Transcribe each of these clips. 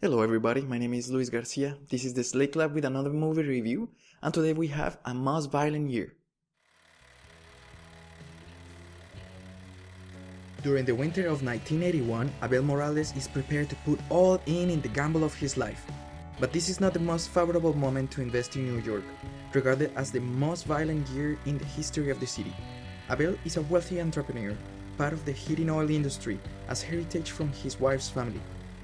Hello everybody, my name is Luis Garcia, this is the Slate Lab with another movie review, and today we have A Most Violent Year. During the winter of 1981, Abel Morales is prepared to put all in the gamble of his life. But this is not the most favorable moment to invest in New York, regarded as the most violent year in the history of the city. Abel is a wealthy entrepreneur, part of the heating oil industry as heritage from his wife's family.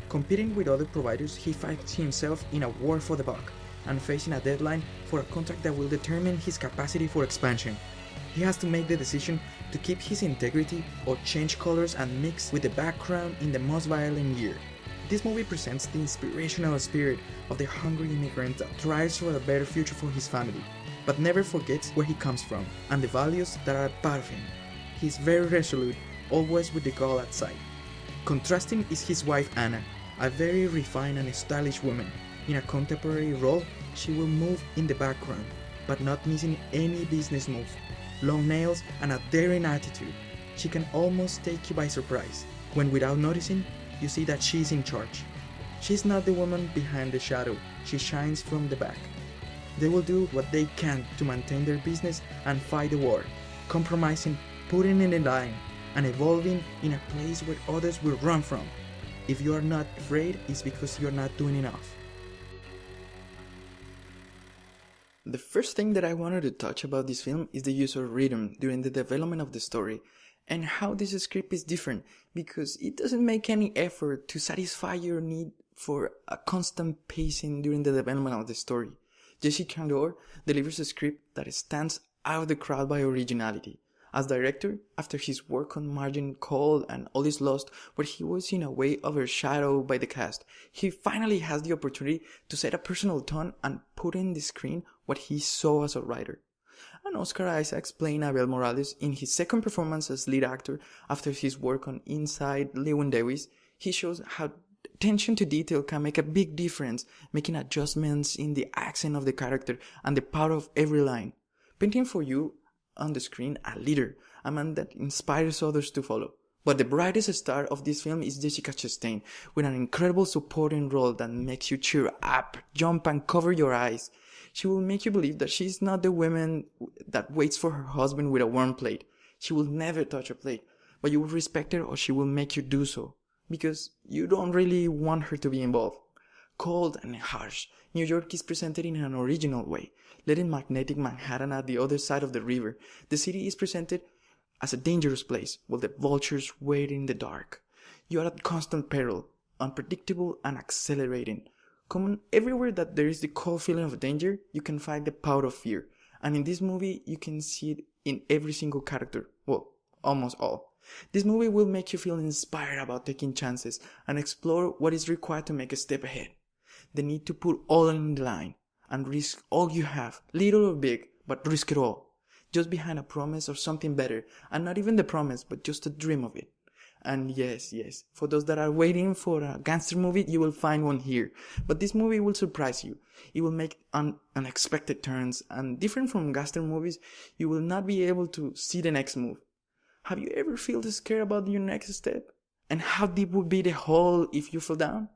Competing with other providers, he finds himself in a war for the buck and facing a deadline for a contract that will determine his capacity for expansion. He has to make the decision to keep his integrity or change colors and mix with the background in the most violent year. This movie presents the inspirational spirit of the hungry immigrant that strives for a better future for his family, but never forgets where he comes from and the values that are part of him. He is very resolute, always with the goal at sight. Contrasting is his wife Anna, a very refined and stylish woman. In a contemporary role, she will move in the background, but not missing any business move. Long nails and a daring attitude. She can almost take you by surprise, when without noticing, you see that she's in charge. She's not the woman behind the shadow, she shines from the back. They will do what they can to maintain their business and fight the war, compromising, putting in the line, and evolving in a place where others will run from. If you are not afraid, it's because you're not doing enough. The first thing that I wanted to touch about this film is the use of rhythm during the development of the story, and how this script is different, because it doesn't make any effort to satisfy your need for a constant pacing during the development of the story. Jesse Candor delivers a script that stands out of the crowd by originality. As director, after his work on Margin Call and All Is Lost, where he was in a way overshadowed by the cast, he finally has the opportunity to set a personal tone and put in the screen what he saw as a writer. And Oscar Isaacs playing Abel Morales in his second performance as lead actor after his work on Inside Llewyn Davis, he shows how attention to detail can make a big difference, making adjustments in the accent of the character and the power of every line, painting for you on the screen a leader, a man that inspires others to follow. But the brightest star of this film is Jessica Chastain, with an incredible supporting role that makes you cheer up, jump and cover your eyes. She will make you believe that she's not the woman that waits for her husband with a warm plate. She will never touch a plate, but you will respect her or she will make you do so, because you don't really want her to be involved. Cold and harsh, New York is presented in an original way, letting magnetic Manhattan at the other side of the river. The city is presented as a dangerous place, while the vultures wait in the dark. You are at constant peril, unpredictable and accelerating. Common everywhere that there is the cold feeling of danger, you can find the power of fear. And in this movie, you can see it in every single character. Well, almost all. This movie will make you feel inspired about taking chances and explore what is required to make a step ahead. The need to put all in the line and risk all you have, little or big, but risk it all. Just behind a promise of something better, and not even the promise, but just a dream of it. And yes, for those that are waiting for a gangster movie, you will find one here. But this movie will surprise you. It will make unexpected turns, and different from gangster movies, you will not be able to see the next move. Have you ever felt scared about your next step? And how deep would be the hole if you fell down?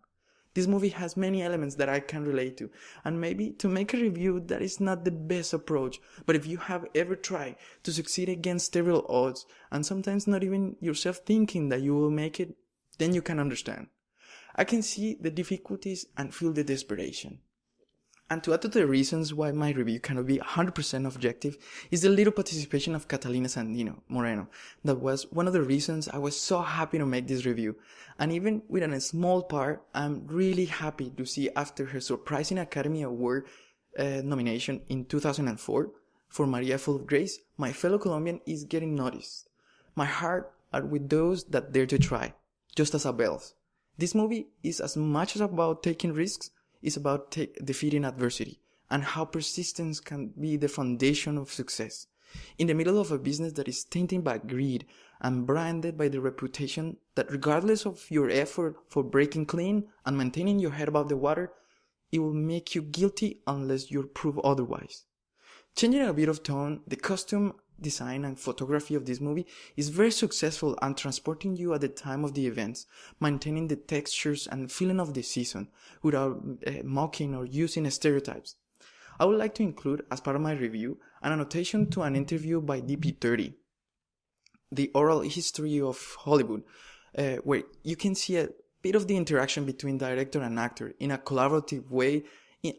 This movie has many elements that I can relate to, and maybe to make a review that is not the best approach, but if you have ever tried to succeed against several odds, and sometimes not even yourself thinking that you will make it, then you can understand. I can see the difficulties and feel the desperation. And to add to the reasons why my review cannot be 100% objective is the little participation of Catalina Sandino Moreno. That was one of the reasons I was so happy to make this review. And even with a small part, I'm really happy to see after her surprising Academy Award nomination in 2004 for Maria Full of Grace, my fellow Colombian is getting noticed. My heart are with those that dare to try, just as Abel's. This movie is as much about taking risks, is about defeating adversity, and how persistence can be the foundation of success. In the middle of a business that is tainted by greed and branded by the reputation that regardless of your effort for breaking clean and maintaining your head above the water, it will make you guilty unless you prove otherwise. Changing a bit of tone, the costume design and photography of this movie is very successful and transporting you at the time of the events, maintaining the textures and feeling of the season without mocking or using stereotypes. I would like to include, as part of my review, an annotation to an interview by DP30, The Oral History of Hollywood, where you can see a bit of the interaction between director and actor in a collaborative way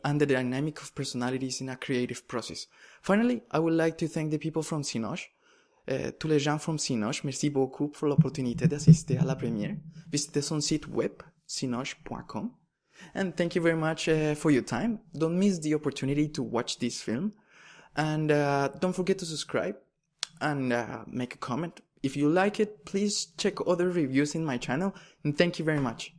and the dynamic of personalities in a creative process. Finally, I would like to thank the people from Cinoche. Tous les gens from Cinoche, merci beaucoup pour l'opportunité d'assister à la première. Visitez son site web, cinoche.com. And thank you very much for your time. Don't miss the opportunity to watch this film. And don't forget to subscribe and make a comment. If you like it, please check other reviews in my channel. And thank you very much.